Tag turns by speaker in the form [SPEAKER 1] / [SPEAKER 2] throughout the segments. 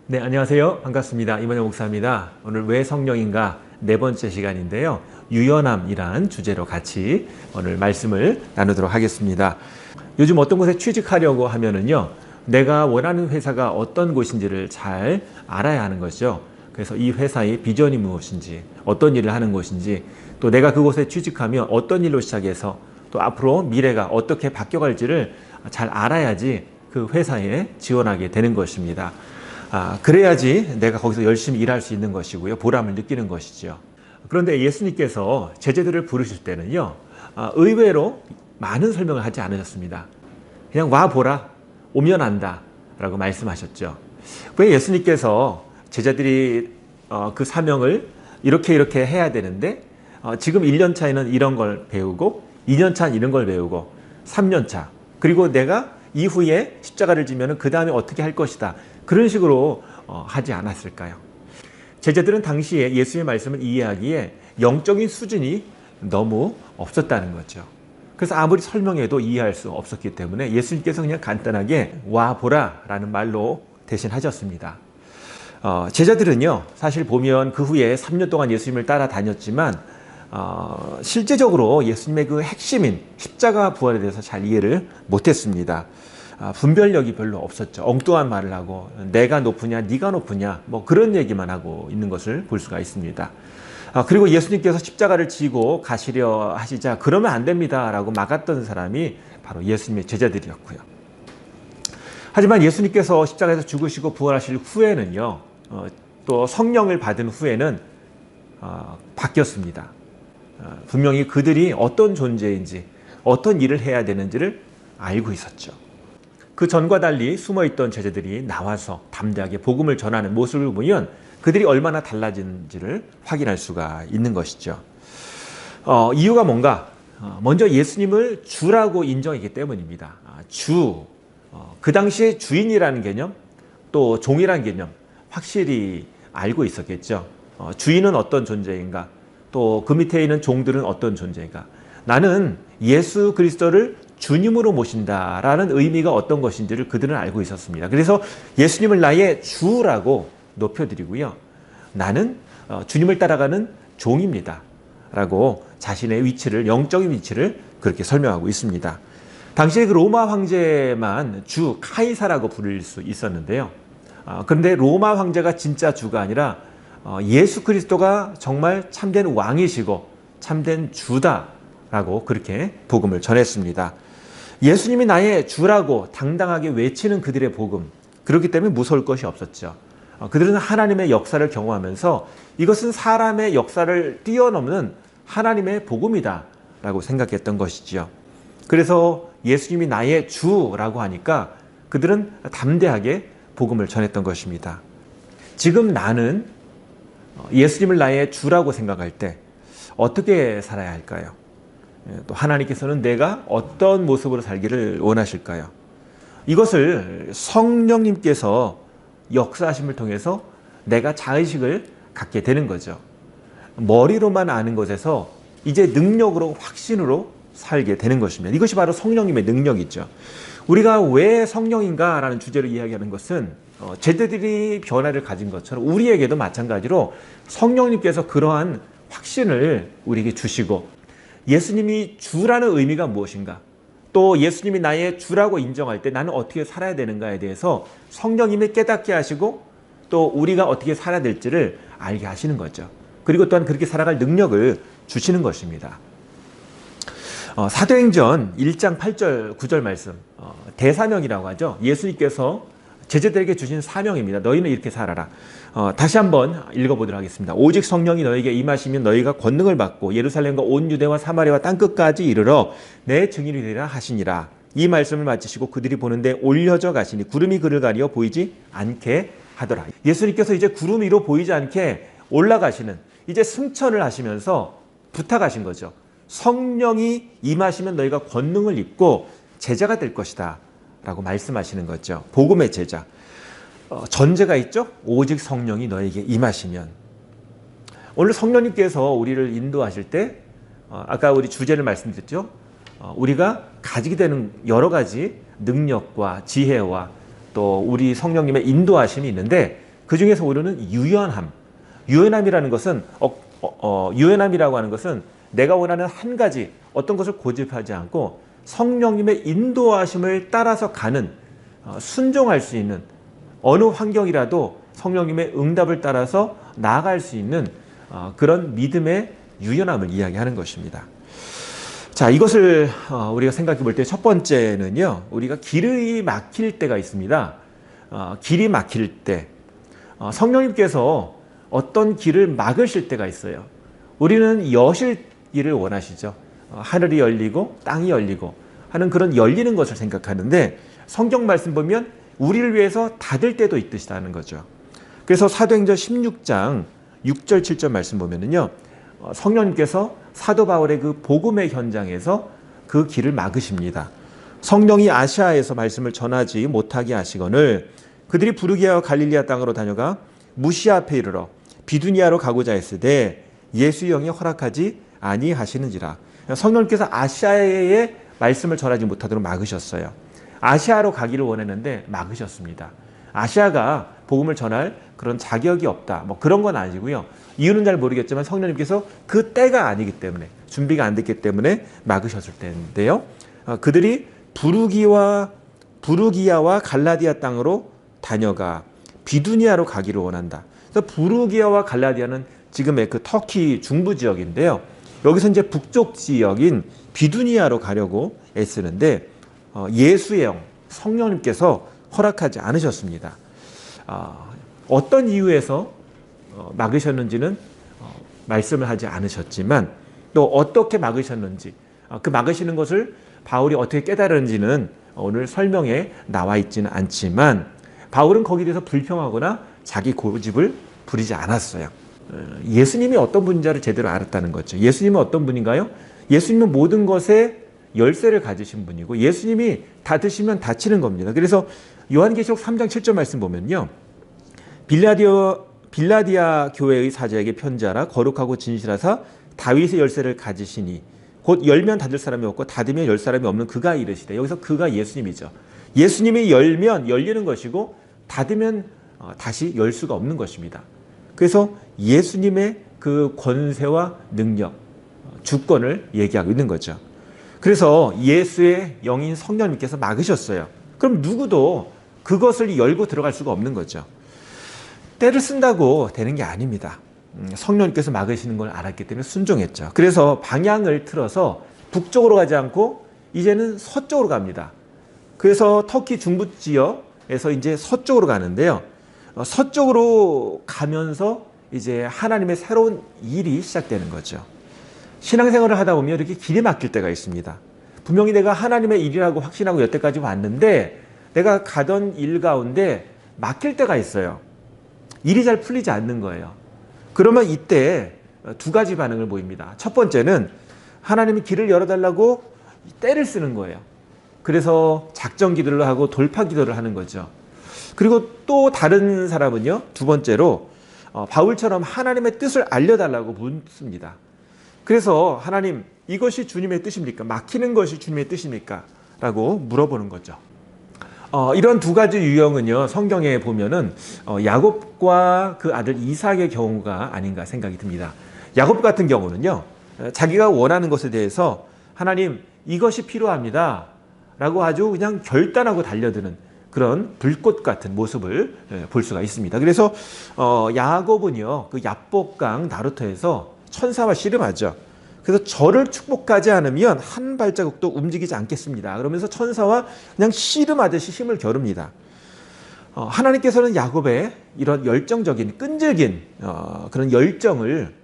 [SPEAKER 1] 네, 안녕하세요. 반갑습니다. 이만영 목사입니다. 오늘 왜 성령인가 네 번째 시간인데요. 유연함이란 주제로 같이 오늘 말씀을 나누도록 하겠습니다. 요즘 어떤 곳에 취직하려고 하면은요, 내가 원하는 회사가 어떤 곳인지를 잘 알아야 하는 것이죠. 그래서 이 회사의 비전이 무엇인지, 어떤 일을 하는 곳인지, 또 내가 그곳에 취직하면 어떤 일로 시작해서 또 앞으로 미래가 어떻게 바뀌어갈지를 잘 알아야지 그 회사에 지원하게 되는 것입니다. 그래야지 내가 거기서 열심히 일할 수 있는 것이고요. 보람을 느끼는 것이죠. 그런데 예수님께서 제자들을 부르실 때는요, 의외로 많은 설명을 하지 않으셨습니다. 그냥 와보라, 오면 안다 라고 말씀하셨죠. 왜 예수님께서 제자들이 그 사명을 이렇게 해야 되는데 지금 1년 차에는 이런 걸 배우고 2년 차는 이런 걸 배우고 3년 차 그리고 내가 이후에 십자가를 지면 그 다음에 어떻게 할 것이다. 그런 식으로 하지 않았을까요? 제자들은 당시에 예수의 말씀을 이해하기에 영적인 수준이 너무 없었다는 거죠. 그래서 아무리 설명해도 이해할 수 없었기 때문에 예수님께서 그냥 간단하게 와보라 라는 말로 대신 하셨습니다. 제자들은요, 사실 보면 그 후에 3년 동안 예수님을 따라다녔지만 실제적으로 예수님의 그 핵심인 십자가 부활에 대해서 잘 이해를 못했습니다. 분별력이 별로 없었죠. 엉뚱한 말을 하고 내가 높으냐 네가 높으냐 뭐 그런 얘기만 하고 있는 것을 볼 수가 있습니다. 그리고 예수님께서 십자가를 지고 가시려 하시자 그러면 안 됩니다 라고 막았던 사람이 바로 예수님의 제자들이었고요. 하지만 예수님께서 십자가에서 죽으시고 부활하실 후에는요, 또 성령을 받은 후에는 바뀌었습니다. 분명히 그들이 어떤 존재인지 어떤 일을 해야 되는지를 알고 있었죠. 그 전과 달리 숨어있던 제자들이 나와서 담대하게 복음을 전하는 모습을 보면 그들이 얼마나 달라진지를 확인할 수가 있는 것이죠. 이유가 뭔가? 먼저 예수님을 주라고 인정했기 때문입니다. 주, 그 당시에 주인이라는 개념, 또 종이라는 개념 확실히 알고 있었겠죠. 주인은 어떤 존재인가? 또 그 밑에 있는 종들은 어떤 존재인가? 나는 예수 그리스도를 주님으로 모신다라는 의미가 어떤 것인지를 그들은 알고 있었습니다. 그래서 예수님을 나의 주라고 높여드리고요. 나는 주님을 따라가는 종입니다. 라고 자신의 위치를, 영적인 위치를 그렇게 설명하고 있습니다. 당시에 그 로마 황제만 주 카이사라고 부를 수 있었는데요. 그런데 로마 황제가 진짜 주가 아니라 예수 그리스도가 정말 참된 왕이시고 참된 주다라고 그렇게 복음을 전했습니다. 예수님이 나의 주라고 당당하게 외치는 그들의 복음, 그렇기 때문에 무서울 것이 없었죠. 그들은 하나님의 역사를 경험하면서 이것은 사람의 역사를 뛰어넘는 하나님의 복음이다 라고 생각했던 것이지요. 그래서 예수님이 나의 주라고 하니까 그들은 담대하게 복음을 전했던 것입니다. 지금 나는 예수님을 나의 주라고 생각할 때 어떻게 살아야 할까요? 또 하나님께서는 내가 어떤 모습으로 살기를 원하실까요? 이것을 성령님께서 역사하심을 통해서 내가 자의식을 갖게 되는 거죠. 머리로만 아는 것에서 이제 능력으로, 확신으로 살게 되는 것입니다. 이것이 바로 성령님의 능력이죠. 우리가 왜 성령인가 라는 주제로 이야기하는 것은 제자들이 변화를 가진 것처럼 우리에게도 마찬가지로 성령님께서 그러한 확신을 우리에게 주시고 예수님이 주라는 의미가 무엇인가, 또 예수님이 나의 주라고 인정할 때 나는 어떻게 살아야 되는가에 대해서 성령님이 깨닫게 하시고 또 우리가 어떻게 살아야 될지를 알게 하시는 거죠. 그리고 또한 그렇게 살아갈 능력을 주시는 것입니다. 사도행전 1장 8절 9절 말씀, 대사명이라고 하죠. 예수님께서 제자들에게 주신 사명입니다. 너희는 이렇게 살아라. 다시 한번 읽어보도록 하겠습니다. 오직 성령이 너에게 임하시면 너희가 권능을 받고 예루살렘과 온 유대와 사마리아와 땅끝까지 이르러 내 증인이 되리라 하시니라. 이 말씀을 마치시고 그들이 보는데 올려져 가시니 구름이 그를 가리어 보이지 않게 하더라. 예수님께서 이제 구름 위로 보이지 않게 올라가시는, 이제 승천을 하시면서 부탁하신 거죠. 성령이 임하시면 너희가 권능을 입고 제자가 될 것이다 라고 말씀하시는 거죠. 복음의 제자. 전제가 있죠. 오직 성령이 너에게 임하시면. 오늘 성령님께서 우리를 인도하실 때 아까 우리 주제를 말씀드렸죠. 우리가 가지게 되는 여러 가지 능력과 지혜와 또 우리 성령님의 인도하심이 있는데 그 중에서 오르는 유연함. 유연함이라는 것은 유연함이라고 하는 것은 내가 원하는 한 가지 어떤 것을 고집하지 않고 성령님의 인도하심을 따라서 가는 순종할 수 있는 어느 환경이라도 성령님의 응답을 따라서 나아갈 수 있는 그런 믿음의 유연함을 이야기하는 것입니다. 자, 이것을 우리가 생각해 볼 때 첫 번째는요, 우리가 길이 막힐 때가 있습니다. 길이 막힐 때 성령님께서 어떤 길을 막으실 때가 있어요. 우리는 여실 일을 원하시죠. 하늘이 열리고 땅이 열리고 하는 그런 열리는 것을 생각하는데 성경 말씀 보면 우리를 위해서 닫을 때도 있듯이라는 거죠. 그래서 사도행전 16장 6절 7절 말씀 보면은요, 성령님께서 사도 바울의 그 복음의 현장에서 그 길을 막으십니다. 성령이 아시아에서 말씀을 전하지 못하게 하시거늘 그들이 부르기아와 갈릴리아 땅으로 다녀가 무시아 앞에 이르러 비두니아로 가고자 했으되 예수의 영이 허락하지 아니하시는지라. 성령님께서 아시아에 말씀을 전하지 못하도록 막으셨어요. 아시아로 가기를 원했는데 막으셨습니다. 아시아가 복음을 전할 그런 자격이 없다, 뭐 그런 건 아니고요. 이유는 잘 모르겠지만 성령님께서 그 때가 아니기 때문에, 준비가 안 됐기 때문에 막으셨을 때인데요. 그들이 부르기아와 갈라디아 땅으로 다녀가 비두니아로 가기를 원한다. 그래서 부르기아와 갈라디아는 지금의 그 터키 중부 지역인데요. 여기서 이제 북쪽 지역인 비두니아로 가려고 애쓰는데 예수의 영, 성령님께서 허락하지 않으셨습니다. 어떤 이유에서 막으셨는지는 말씀을 하지 않으셨지만 또 어떻게 막으셨는지, 그 막으시는 것을 바울이 어떻게 깨달은지는 오늘 설명에 나와 있지는 않지만 바울은 거기에 대해서 불평하거나 자기 고집을 부리지 않았어요. 예수님이 어떤 분인지를 제대로 알았다는 거죠. 예수님은 어떤 분인가요? 예수님은 모든 것에 열쇠를 가지신 분이고 예수님이 닫으시면 닫히는 겁니다. 그래서 요한계시록 3장 7절 말씀 보면요, 빌라디아 교회의 사자에게 편지하라. 거룩하고 진실하사 다윗의 열쇠를 가지시니 곧 열면 닫을 사람이 없고 닫으면 열 사람이 없는 그가 이르시되. 여기서 그가 예수님이죠. 예수님이 열면 열리는 것이고 닫으면 다시 열 수가 없는 것입니다. 그래서 예수님의 그 권세와 능력, 주권을 얘기하고 있는 거죠. 그래서 예수의 영인 성령님께서 막으셨어요. 그럼 누구도 그것을 열고 들어갈 수가 없는 거죠. 때를 쓴다고 되는 게 아닙니다. 성령님께서 막으시는 걸 알았기 때문에 순종했죠. 그래서 방향을 틀어서 북쪽으로 가지 않고 이제는 서쪽으로 갑니다. 그래서 터키 중부 지역에서 이제 서쪽으로 가는데요. 서쪽으로 가면서 이제 하나님의 새로운 일이 시작되는 거죠. 신앙생활을 하다 보면 이렇게 길이 막힐 때가 있습니다. 분명히 내가 하나님의 일이라고 확신하고 여태까지 왔는데 내가 가던 일 가운데 막힐 때가 있어요. 일이 잘 풀리지 않는 거예요. 그러면 이때 두 가지 반응을 보입니다. 첫 번째는 하나님이 길을 열어달라고 때를 쓰는 거예요. 그래서 작정 기도를 하고 돌파 기도를 하는 거죠. 그리고 또 다른 사람은요, 두 번째로 바울처럼 하나님의 뜻을 알려달라고 묻습니다. 그래서 하나님, 이것이 주님의 뜻입니까? 막히는 것이 주님의 뜻입니까? 라고 물어보는 거죠. 이런 두 가지 유형은요, 성경에 보면은 야곱과 그 아들 이삭의 경우가 아닌가 생각이 듭니다. 야곱 같은 경우는요, 자기가 원하는 것에 대해서 하나님, 이것이 필요합니다 라고 아주 그냥 결단하고 달려드는 그런 불꽃 같은 모습을 볼 수가 있습니다. 그래서 야곱은요, 그 야복강 나루터에서 천사와 씨름하죠. 그래서 저를 축복하지 않으면 한 발자국도 움직이지 않겠습니다. 그러면서 천사와 그냥 씨름하듯이 힘을 겨룹니다. 하나님께서는 야곱의 이런 열정적인 끈질긴 그런 열정을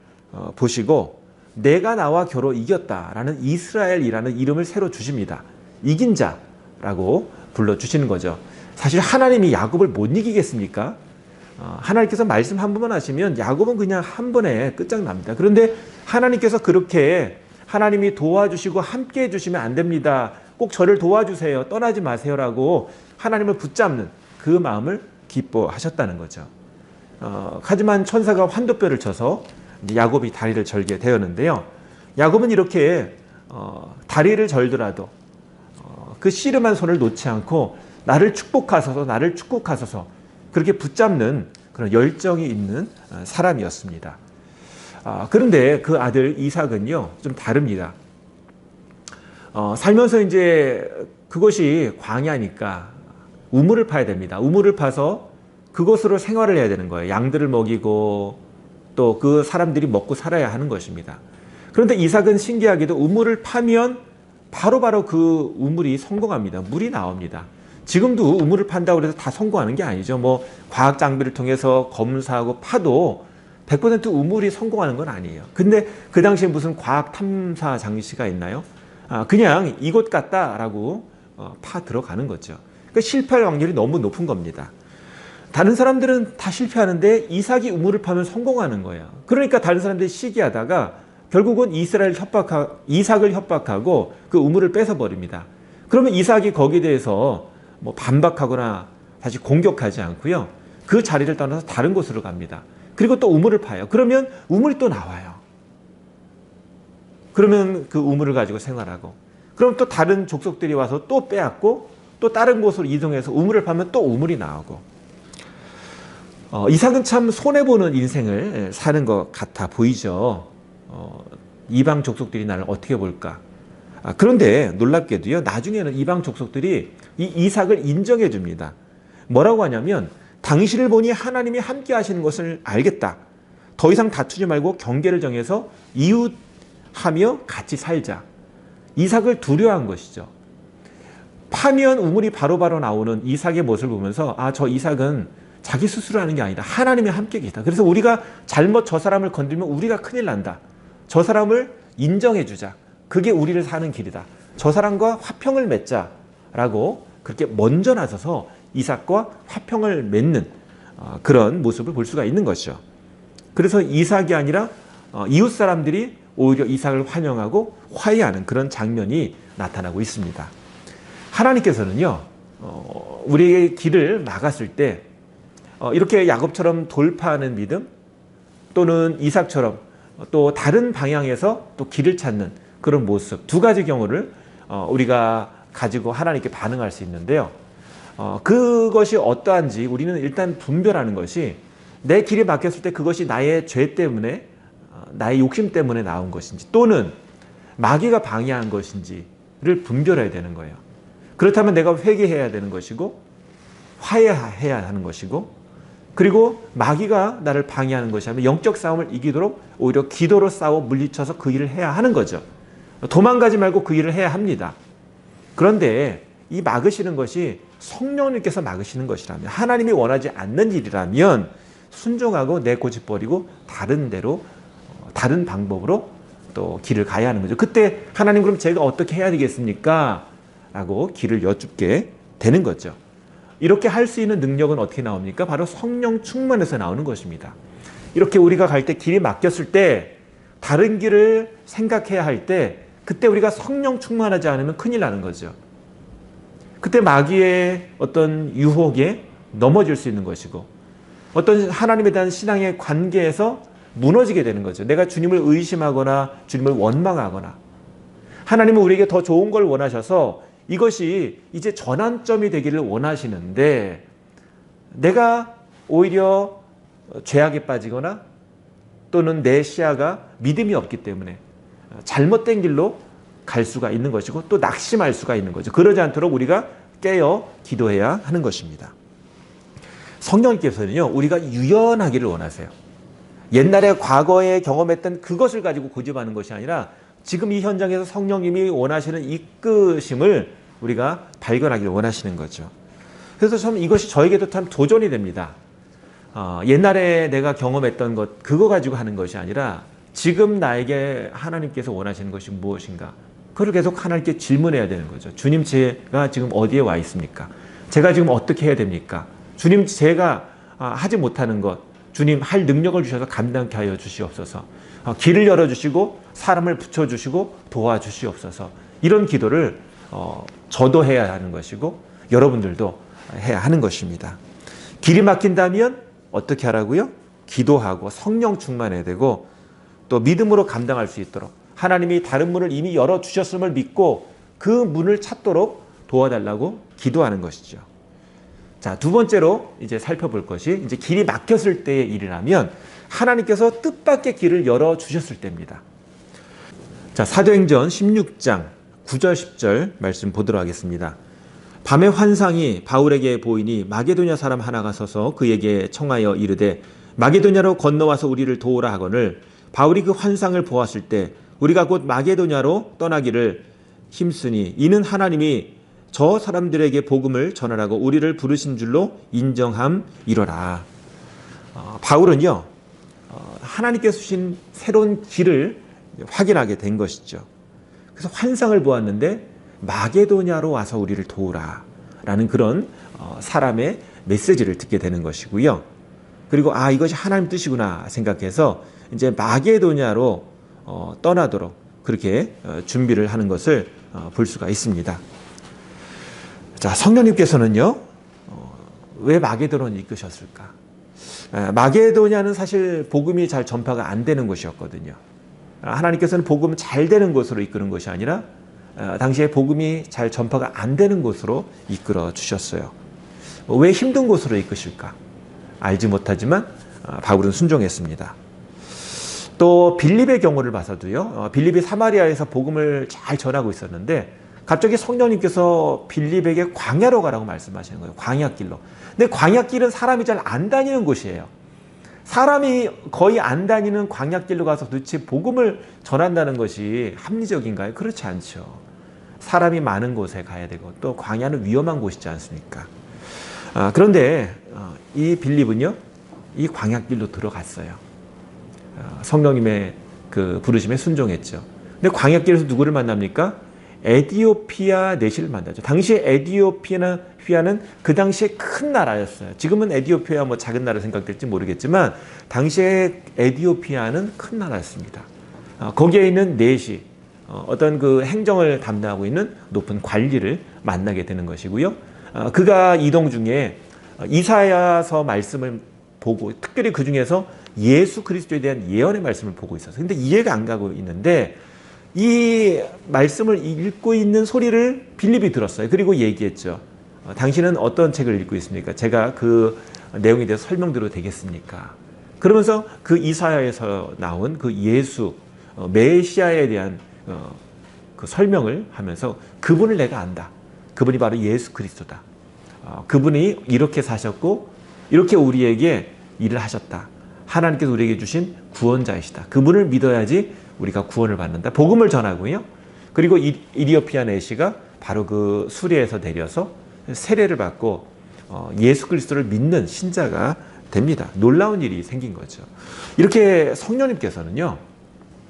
[SPEAKER 1] 보시고 내가 나와 겨루 이겼다라는 이스라엘이라는 이름을 새로 주십니다. 이긴 자라고 불러주시는 거죠. 사실 하나님이 야곱을 못 이기겠습니까? 하나님께서 말씀 한 번만 하시면 야곱은 그냥 한 번에 끝장납니다. 그런데 하나님께서 그렇게 하나님이 도와주시고 함께 해주시면 안 됩니다. 꼭 저를 도와주세요. 떠나지 마세요라고 하나님을 붙잡는 그 마음을 기뻐하셨다는 거죠. 하지만 천사가 환도뼈를 쳐서 야곱이 다리를 절게 되었는데요. 야곱은 이렇게 다리를 절더라도 그 씨름한 손을 놓지 않고 나를 축복하소서, 나를 축복하소서 그렇게 붙잡는 그런 열정이 있는 사람이었습니다. 그런데 그 아들 이삭은요, 좀 다릅니다. 살면서 이제 그것이 광야니까 우물을 파야 됩니다. 우물을 파서 그것으로 생활을 해야 되는 거예요. 양들을 먹이고 또 그 사람들이 먹고 살아야 하는 것입니다. 그런데 이삭은 신기하게도 우물을 파면 바로바로 그 우물이 성공합니다. 물이 나옵니다. 지금도 우물을 판다고 해서 다 성공하는 게 아니죠. 뭐 과학 장비를 통해서 검사하고 파도 100% 우물이 성공하는 건 아니에요. 근데 그 당시에 무슨 과학 탐사 장치가 있나요? 그냥 이곳 같다라고 파 들어가는 거죠. 그러니까 실패할 확률이 너무 높은 겁니다. 다른 사람들은 다 실패하는데 이삭이 우물을 파면 성공하는 거예요. 그러니까 다른 사람들이 시기하다가 결국은 이삭을 협박하고 그 우물을 뺏어버립니다. 그러면 이삭이 거기에 대해서 뭐 반박하거나 다시 공격하지 않고요. 그 자리를 떠나서 다른 곳으로 갑니다. 그리고 또 우물을 파요. 그러면 우물이 또 나와요. 그러면 그 우물을 가지고 생활하고, 그럼 또 다른 족속들이 와서 또 빼앗고 또 다른 곳으로 이동해서 우물을 파면 또 우물이 나오고, 이삭은 참 손해보는 인생을 사는 것 같아 보이죠. 이방 족속들이 나를 어떻게 볼까. 그런데 놀랍게도요, 나중에는 이방 족속들이 이 이삭을 인정해 줍니다. 뭐라고 하냐면, 당신을 보니 하나님이 함께 하시는 것을 알겠다. 더 이상 다투지 말고 경계를 정해서 이웃하며 같이 살자. 이삭을 두려워한 것이죠. 파면 우물이 바로바로 나오는 이삭의 모습을 보면서 저 이삭은 자기 스스로 하는 게 아니다. 하나님이 함께 계시다. 그래서 우리가 잘못 저 사람을 건드리면 우리가 큰일 난다. 저 사람을 인정해 주자. 그게 우리를 사는 길이다. 저 사람과 화평을 맺자라고 그렇게 먼저 나서서 이삭과 화평을 맺는 그런 모습을 볼 수가 있는 것이죠. 그래서 이삭이 아니라 이웃 사람들이 오히려 이삭을 환영하고 화해하는 그런 장면이 나타나고 있습니다. 하나님께서는요, 우리의 길을 막았을 때 이렇게 야곱처럼 돌파하는 믿음, 또는 이삭처럼 또 다른 방향에서 또 길을 찾는 그런 모습, 두 가지 경우를 우리가 가지고 하나님께 반응할 수 있는데요. 그것이 어떠한지 우리는 일단 분별하는 것이, 내 길이 막혔을 때 그것이 나의 죄 때문에, 나의 욕심 때문에 나온 것인지, 또는 마귀가 방해한 것인지를 분별해야 되는 거예요. 그렇다면 내가 회개해야 되는 것이고, 화해해야 하는 것이고, 그리고 마귀가 나를 방해하는 것이 아니면 영적 싸움을 이기도록 오히려 기도로 싸워 물리쳐서 그 일을 해야 하는 거죠. 도망가지 말고 그 일을 해야 합니다. 그런데 이 막으시는 것이 성령님께서 막으시는 것이라면, 하나님이 원하지 않는 일이라면 순종하고 내고집버리고 다른 데로, 다른 방법으로 또 길을 가야 하는 거죠. 그때 하나님, 그럼 제가 어떻게 해야 되겠습니까? 라고 길을 여쭙게 되는 거죠. 이렇게 할 수 있는 능력은 어떻게 나옵니까? 바로 성령 충만에서 나오는 것입니다. 이렇게 우리가 갈 때 길이 막혔을 때, 다른 길을 생각해야 할 때, 그때 우리가 성령 충만하지 않으면 큰일 나는 거죠. 그때 마귀의 어떤 유혹에 넘어질 수 있는 것이고, 어떤 하나님에 대한 신앙의 관계에서 무너지게 되는 거죠. 내가 주님을 의심하거나 주님을 원망하거나, 하나님은 우리에게 더 좋은 걸 원하셔서 이것이 이제 전환점이 되기를 원하시는데, 내가 오히려 죄악에 빠지거나 또는 내 시야가 믿음이 없기 때문에 잘못된 길로 갈 수가 있는 것이고, 또 낙심할 수가 있는 거죠. 그러지 않도록 우리가 깨어 기도해야 하는 것입니다. 성령님께서는요, 우리가 유연하기를 원하세요. 옛날에 과거에 경험했던 그것을 가지고 고집하는 것이 아니라 지금 이 현장에서 성령님이 원하시는 이끄심을 우리가 발견하기를 원하시는 거죠. 그래서 참 이것이 저에게도 참 도전이 됩니다. 옛날에 내가 경험했던 것, 그거 가지고 하는 것이 아니라 지금 나에게 하나님께서 원하시는 것이 무엇인가, 그걸 계속 하나님께 질문해야 되는 거죠. 주님, 제가 지금 어디에 와 있습니까? 제가 지금 어떻게 해야 됩니까? 주님, 제가 하지 못하는 것, 주님 할 능력을 주셔서 감당케 하여 주시옵소서. 길을 열어주시고 사람을 붙여주시고 도와주시옵소서. 이런 기도를 저도 해야 하는 것이고 여러분들도 해야 하는 것입니다. 길이 막힌다면 어떻게 하라고요? 기도하고 성령 충만해야 되고, 또 믿음으로 감당할 수 있도록 하나님이 다른 문을 이미 열어주셨음을 믿고 그 문을 찾도록 도와달라고 기도하는 것이죠. 자, 두 번째로 이제 살펴볼 것이 이제 길이 막혔을 때의 일이라면 하나님께서 뜻밖의 길을 열어 주셨을 때입니다. 자, 사도행전 16장 9절 10절 말씀 보도록 하겠습니다. 밤에 환상이 바울에게 보이니 마게도냐 사람 하나가 서서 그에게 청하여 이르되 마게도냐로 건너와서 우리를 도우라 하거늘 바울이 그 환상을 보았을 때 우리가 곧 마게도냐로 떠나기를 힘쓰니 이는 하나님이 저 사람들에게 복음을 전하라고 우리를 부르신 줄로 인정함이로라. 바울은요, 하나님께서 주신 새로운 길을 확인하게 된 것이죠. 그래서 환상을 보았는데 마게도냐로 와서 우리를 도우라 라는 그런 사람의 메시지를 듣게 되는 것이고요. 그리고 이것이 하나님 뜻이구나 생각해서 이제 마게도냐로 떠나도록 그렇게 준비를 하는 것을 볼 수가 있습니다. 자, 성령님께서는요, 왜 마게도냐로 이끄셨을까? 마게도냐는 사실 복음이 잘 전파가 안 되는 곳이었거든요. 하나님께서는 복음 잘 되는 곳으로 이끄는 것이 아니라 당시에 복음이 잘 전파가 안 되는 곳으로 이끌어 주셨어요. 왜 힘든 곳으로 이끄실까? 알지 못하지만 바울은 순종했습니다. 또 빌립의 경우를 봐서도요. 빌립이 사마리아에서 복음을 잘 전하고 있었는데 갑자기 성령님께서 빌립에게 광야로 가라고 말씀하시는 거예요. 광야길로. 근데 광야길은 사람이 잘 안 다니는 곳이에요. 사람이 거의 안 다니는 광야길로 가서 도대체 복음을 전한다는 것이 합리적인가요? 그렇지 않죠. 사람이 많은 곳에 가야 되고 또 광야는 위험한 곳이지 않습니까? 그런데 이 빌립은요, 이 광야길로 들어갔어요. 성령님의 그 부르심에 순종했죠. 근데 광야길에서 누구를 만납니까? 에디오피아 내시를 만나죠. 당시에 에디오피아는 그 당시에 큰 나라였어요. 지금은 에디오피아 뭐 작은 나라 생각될지 모르겠지만 당시에 에디오피아는 큰 나라였습니다. 거기에 있는 내시, 어떤 그 행정을 담당하고 있는 높은 관리를 만나게 되는 것이고요. 그가 이동 중에 이사야서 말씀을 보고 특별히 그 중에서 예수 그리스도에 대한 예언의 말씀을 보고 있었어요. 근데 이해가 안 가고 있는데 이 말씀을 읽고 있는 소리를 빌립이 들었어요. 그리고 얘기했죠. 당신은 어떤 책을 읽고 있습니까? 제가 그 내용에 대해서 설명드려도 되겠습니까? 그러면서 그 이사야에서 나온 그 예수, 메시아에 대한 그 설명을 하면서 그분을 내가 안다. 그분이 바로 예수 그리스도다. 그분이 이렇게 사셨고 이렇게 우리에게 일을 하셨다. 하나님께서 우리에게 주신 구원자이시다. 그분을 믿어야지 우리가 구원을 받는다. 복음을 전하고요. 그리고 이디오피아 내시가 바로 그 수리에서 내려서 세례를 받고 예수 그리스도를 믿는 신자가 됩니다. 놀라운 일이 생긴 거죠. 이렇게 성령님께서는요,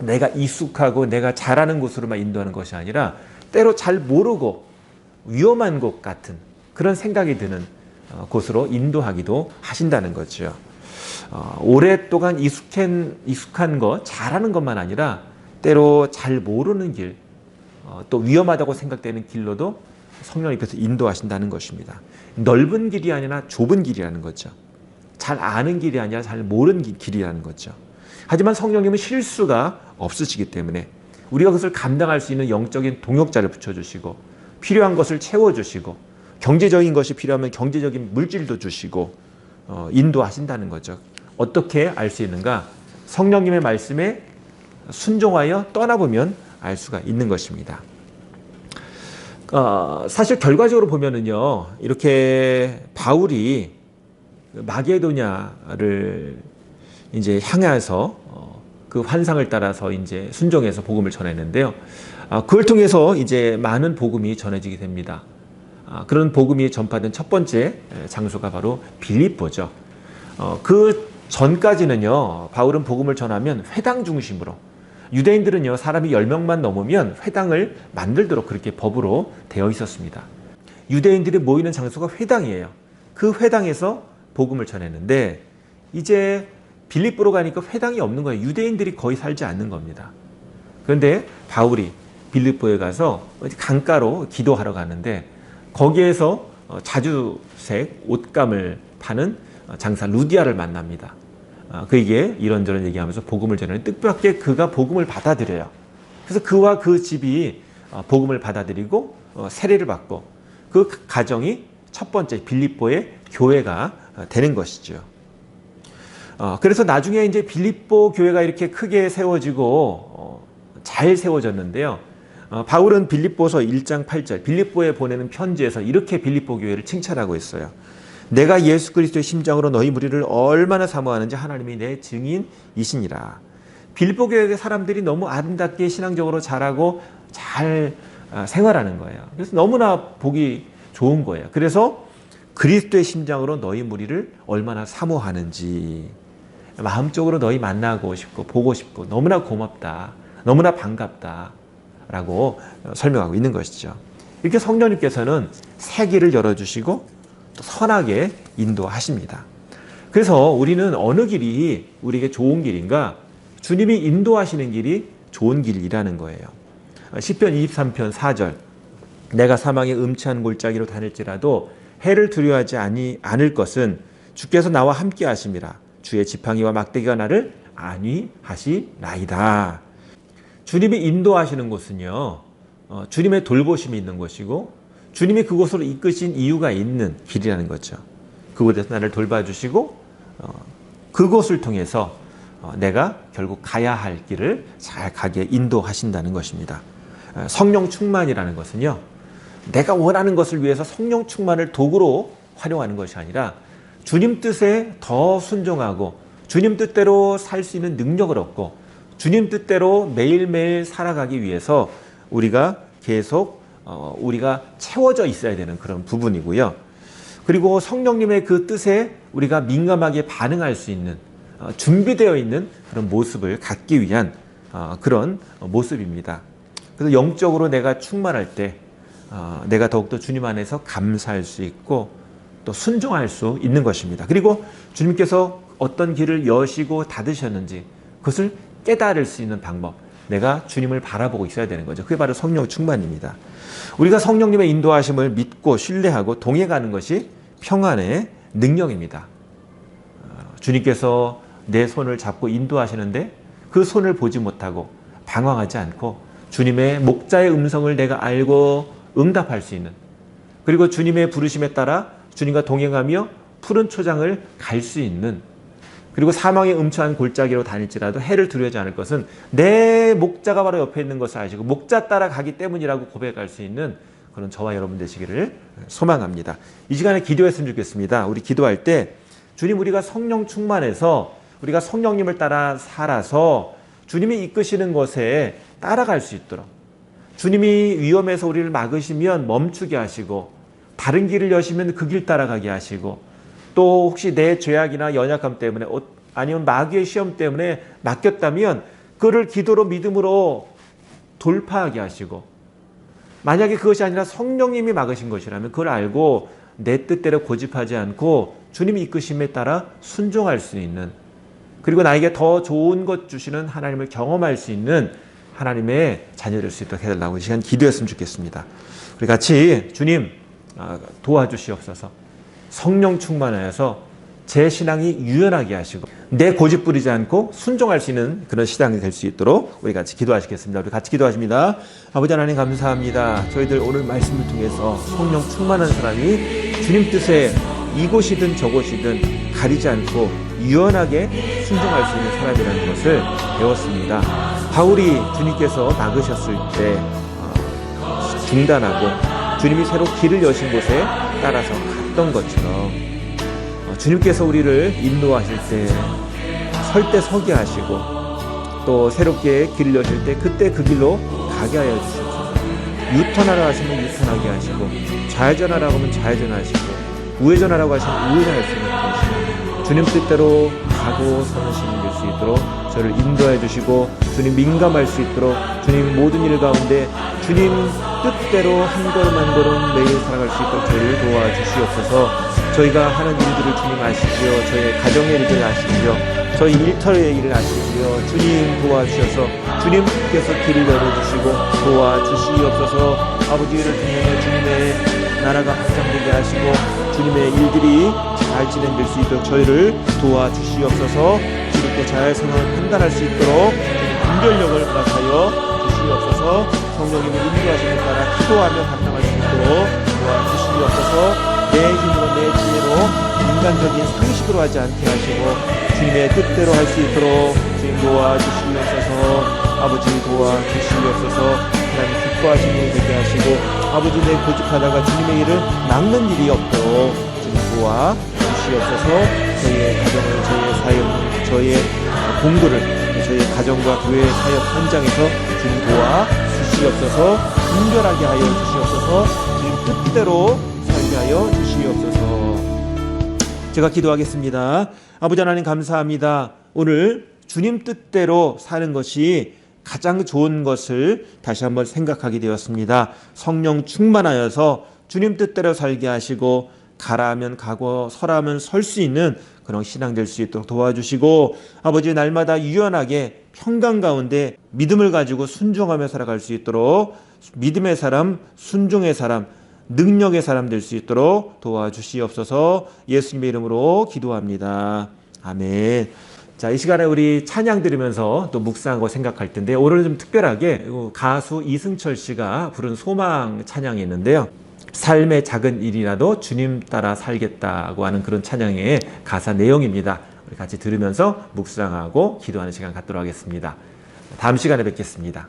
[SPEAKER 1] 내가 익숙하고 내가 잘하는 곳으로만 인도하는 것이 아니라 때로 잘 모르고 위험한 곳 같은 그런 생각이 드는 곳으로 인도하기도 하신다는 거죠. 오랫동안 익숙한 것, 잘하는 것만 아니라 때로 잘 모르는 길, 또 위험하다고 생각되는 길로도 성령님께서 인도하신다는 것입니다. 넓은 길이 아니라 좁은 길이라는 거죠. 잘 아는 길이 아니라 잘 모르는 길이라는 거죠. 하지만 성령님은 실수가 없으시기 때문에 우리가 그것을 감당할 수 있는 영적인 동역자를 붙여주시고 필요한 것을 채워주시고 경제적인 것이 필요하면 경제적인 물질도 주시고 인도하신다는 거죠. 어떻게 알 수 있는가? 성령님의 말씀에 순종하여 떠나보면 알 수가 있는 것입니다. 사실 결과적으로 보면은요, 이렇게 바울이 마게도냐를 이제 향해서 그 환상을 따라서 이제 순종해서 복음을 전했는데요. 그걸 통해서 이제 많은 복음이 전해지게 됩니다. 그런 복음이 전파된 첫 번째 장소가 바로 빌립보죠. 그 전까지는요, 바울은 복음을 전하면 회당 중심으로, 유대인들은요, 사람이 10명만 넘으면 회당을 만들도록 그렇게 법으로 되어 있었습니다. 유대인들이 모이는 장소가 회당이에요. 그 회당에서 복음을 전했는데 이제 빌립보로 가니까 회당이 없는 거예요. 유대인들이 거의 살지 않는 겁니다. 그런데 바울이 빌립보에 가서 강가로 기도하러 가는데 거기에서 자주색 옷감을 파는 장사 루디아를 만납니다. 그에게 이런저런 얘기하면서 복음을 전하는 뜻밖의 그가 복음을 받아들여요. 그래서 그와 그 집이 복음을 받아들이고 세례를 받고 그 가정이 첫 번째 빌립보의 교회가 되는 것이죠. 그래서 나중에 이제 빌립보 교회가 이렇게 크게 세워지고 잘 세워졌는데요. 바울은 빌립보서 1장 8절 빌립보에 보내는 편지에서 이렇게 빌립보 교회를 칭찬하고 있어요. 내가 예수 그리스도의 심장으로 너희 무리를 얼마나 사모하는지 하나님이 내 증인이시니라. 빌립보 교회 사람들이 너무 아름답게 신앙적으로 잘하고 잘 생활하는 거예요. 그래서 너무나 보기 좋은 거예요. 그래서 그리스도의 심장으로 너희 무리를 얼마나 사모하는지, 마음적으로 너희 만나고 싶고 보고 싶고 너무나 고맙다, 너무나 반갑다 라고 설명하고 있는 것이죠. 이렇게 성령님께서는 새 길을 열어주시고 또 선하게 인도하십니다. 그래서 우리는 어느 길이 우리에게 좋은 길인가? 주님이 인도하시는 길이 좋은 길이라는 거예요. 시편 23편 4절 내가 사망의 음침한 골짜기로 다닐지라도 해를 두려워하지 않을 것은 주께서 나와 함께 하심이라. 주의 지팡이와 막대기가 나를 안위하시나이다. 주님이 인도하시는 곳은요, 주님의 돌보심이 있는 것이고 주님이 그곳으로 이끄신 이유가 있는 길이라는 거죠. 그곳에서 나를 돌봐주시고 그곳을 통해서 내가 결국 가야 할 길을 잘 가게 인도하신다는 것입니다. 성령 충만이라는 것은요, 내가 원하는 것을 위해서 성령 충만을 도구로 활용하는 것이 아니라 주님 뜻에 더 순종하고 주님 뜻대로 살 수 있는 능력을 얻고 주님 뜻대로 매일매일 살아가기 위해서 우리가 계속 우리가 채워져 있어야 되는 그런 부분이고요. 그리고 성령님의 그 뜻에 우리가 민감하게 반응할 수 있는 준비되어 있는 그런 모습을 갖기 위한 그런 모습입니다. 그래서 영적으로 내가 충만할 때 내가 더욱더 주님 안에서 감사할 수 있고 또 순종할 수 있는 것입니다. 그리고 주님께서 어떤 길을 여시고 닫으셨는지 그것을 깨달을 수 있는 방법, 내가 주님을 바라보고 있어야 되는 거죠. 그게 바로 성령 충만입니다. 우리가 성령님의 인도하심을 믿고 신뢰하고 동행하는 것이 평안의 능력입니다. 주님께서 내 손을 잡고 인도하시는데 그 손을 보지 못하고 방황하지 않고 주님의 목자의 음성을 내가 알고 응답할 수 있는, 그리고 주님의 부르심에 따라 주님과 동행하며 푸른 초장을 갈 수 있는, 그리고 사망의 음침한 골짜기로 다닐지라도 해를 두려워하지 않을 것은 내 목자가 바로 옆에 있는 것을 아시고 목자 따라 가기 때문이라고 고백할 수 있는 그런 저와 여러분 되시기를 소망합니다. 이 시간에 기도했으면 좋겠습니다. 우리 기도할 때 주님, 우리가 성령 충만해서 우리가 성령님을 따라 살아서 주님이 이끄시는 것에 따라갈 수 있도록, 주님이 위험해서 우리를 막으시면 멈추게 하시고 다른 길을 여시면 그 길 따라가게 하시고, 또 혹시 내 죄악이나 연약함 때문에 아니면 마귀의 시험 때문에 맡겼다면 그를 기도로 믿음으로 돌파하게 하시고, 만약에 그것이 아니라 성령님이 막으신 것이라면 그걸 알고 내 뜻대로 고집하지 않고 주님이 이끄심에 따라 순종할 수 있는, 그리고 나에게 더 좋은 것 주시는 하나님을 경험할 수 있는 하나님의 자녀될 수 있도록 해달라고 이 시간 기도했으면 좋겠습니다. 우리 같이 주님 도와주시옵소서. 성령 충만하여서 제 신앙이 유연하게 하시고 내 고집 부리지 않고 순종할 수 있는 그런 신앙이 될 수 있도록 우리 같이 기도하시겠습니다. 우리 같이 기도하십니다. 아버지 하나님 감사합니다. 저희들 오늘 말씀을 통해서 성령 충만한 사람이 주님 뜻에 이곳이든 저곳이든 가리지 않고 유연하게 순종할 수 있는 사람이라는 것을 배웠습니다. 바울이 주님께서 막으셨을 때 중단하고 주님이 새로 길을 여신 곳에 따라서 갔던 것처럼 주님께서 우리를 인도하실 때 설 때 서게 하시고 또 새롭게 길을 여실 때 그때 그 길로 가게 하여 주시옵소서. 유턴하라 하시면 유턴하게 하시고 좌회전하라고 하면 좌회전하시고 우회전하라고 하시면 우회전할 수 있는 것이고 주님 뜻대로 가고 서는 시간 될 수 있도록 저를 인도해 주시고 주님 민감할 수 있도록 주님 모든 일 가운데 주님 뜻대로 한 걸음 한 걸음 매일 살아갈 수 있도록 저희를 도와주시옵소서. 저희가 하는 일들을 주님 아시지요. 저희의 가정의 일들을 아시지요. 저희 일터의 일을 아시지요. 주님 도와주셔서 주님께서 길을 열어주시고 도와주시옵소서. 아버지를 통해 주님의 나라가 확장되게 하시고 주님의 일들이 잘 진행될 수 있도록 저희를 도와주시옵소서. 주님께 잘 상황을 판단할 수 있도록 분별력을 허락하여 주시옵소서. 성령님의 인도하심에 따라 기도하며 감당할 수 있도록 도와주시옵소서. 내 힘으로 내 지혜로 인간적인 상식으로 하지 않게 하시고 주님의 뜻대로 할 수 있도록 주님 도와주시옵소서. 아버지 도와주시옵소서. 하나님 기뻐하시는 일이 되게 하시고 아버지 내 고집하다가 주님의 일을 막는 일이 없도록 주님 도와주시옵소서. 저희의 가정을, 저희의 사역, 저희의 공부를, 저희의 가정과 교회 사역 현장에서 주님 도와주시옵소서. 분별하게 하여 주시옵소서. 주님 뜻대로 살게 하여 주시옵소서. 제가 기도하겠습니다. 아버지 하나님 감사합니다. 오늘 주님 뜻대로 사는 것이 가장 좋은 것을 다시 한번 생각하게 되었습니다. 성령 충만하여서 주님 뜻대로 살게 하시고 가라 하면 가고 서라 하면 설 수 있는 그런 신앙 될 수 있도록 도와주시고 아버지 날마다 유연하게 평강 가운데 믿음을 가지고 순종하며 살아갈 수 있도록 믿음의 사람, 순종의 사람, 능력의 사람 될 수 있도록 도와주시옵소서. 예수님의 이름으로 기도합니다. 아멘. 자, 이 시간에 우리 찬양 들으면서 또 묵상하고 생각할 텐데 오늘은 좀 특별하게 가수 이승철 씨가 부른 소망 찬양이 있는데요. 삶의 작은 일이라도 주님 따라 살겠다고 하는 그런 찬양의 가사 내용입니다. 우리 같이 들으면서 묵상하고 기도하는 시간 갖도록 하겠습니다. 다음 시간에 뵙겠습니다.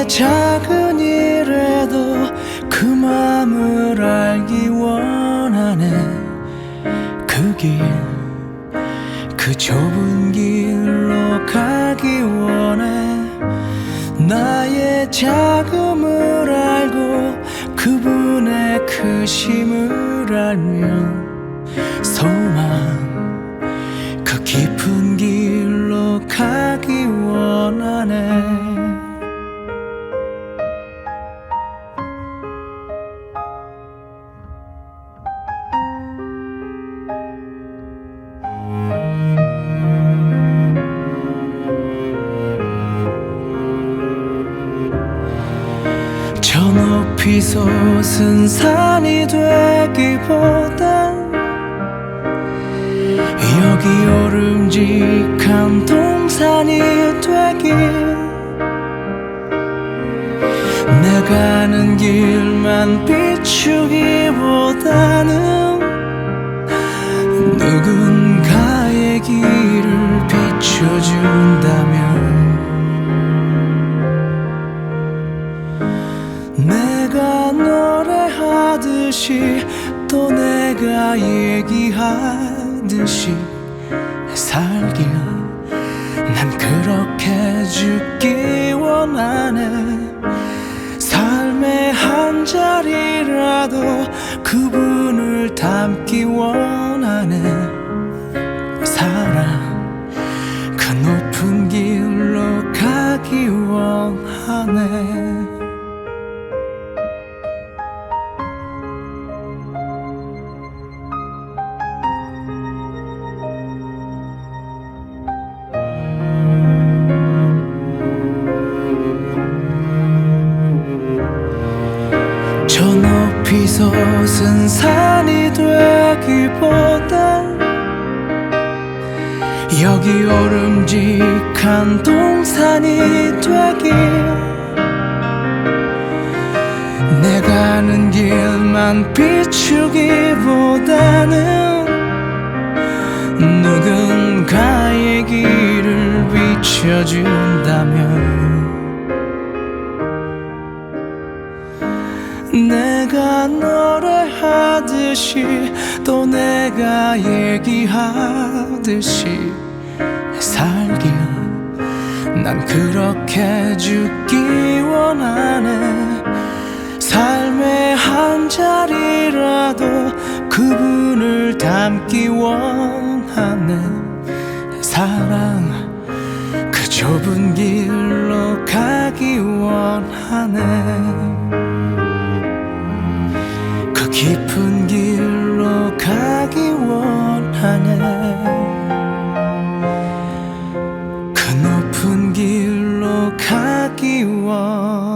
[SPEAKER 2] 작은 일에도 그 마음을 알기 원하네. 그 길, 그 좁은 길로 가기 원해. 나의 작음을 알고 그분의 크심을 알면 소망, 그 깊은 길로 가기 원하네. 저 높이 솟은 산이 되기보단 여기 오름직한 동산이 되길. 내가 가는 길만 비추기보다는 누군가의 길을 비춰준다면 내가 노래하듯이 또 내가 얘기하듯이 살길 난 그렇게 죽기 원하네. 삶의 한 자리라도 그분을 닮기 원하네. 사랑 그 높은 길로 가기 원하네. 저 높이 솟은 산이 되기보단 여기 오름직한 동산이 되길. 내가 가는 길만 비추기보다는 누군가의 길을 비춰준다면 내가 노래하듯이 또 내가 얘기하듯이 살길 난 그렇게 죽기 원하네. 삶의 한 자리라도 그분을 닮기 원하네. 사랑 그 좁은 길로 가기 원하네. 깊은 길로 가기 원하네. 원하네.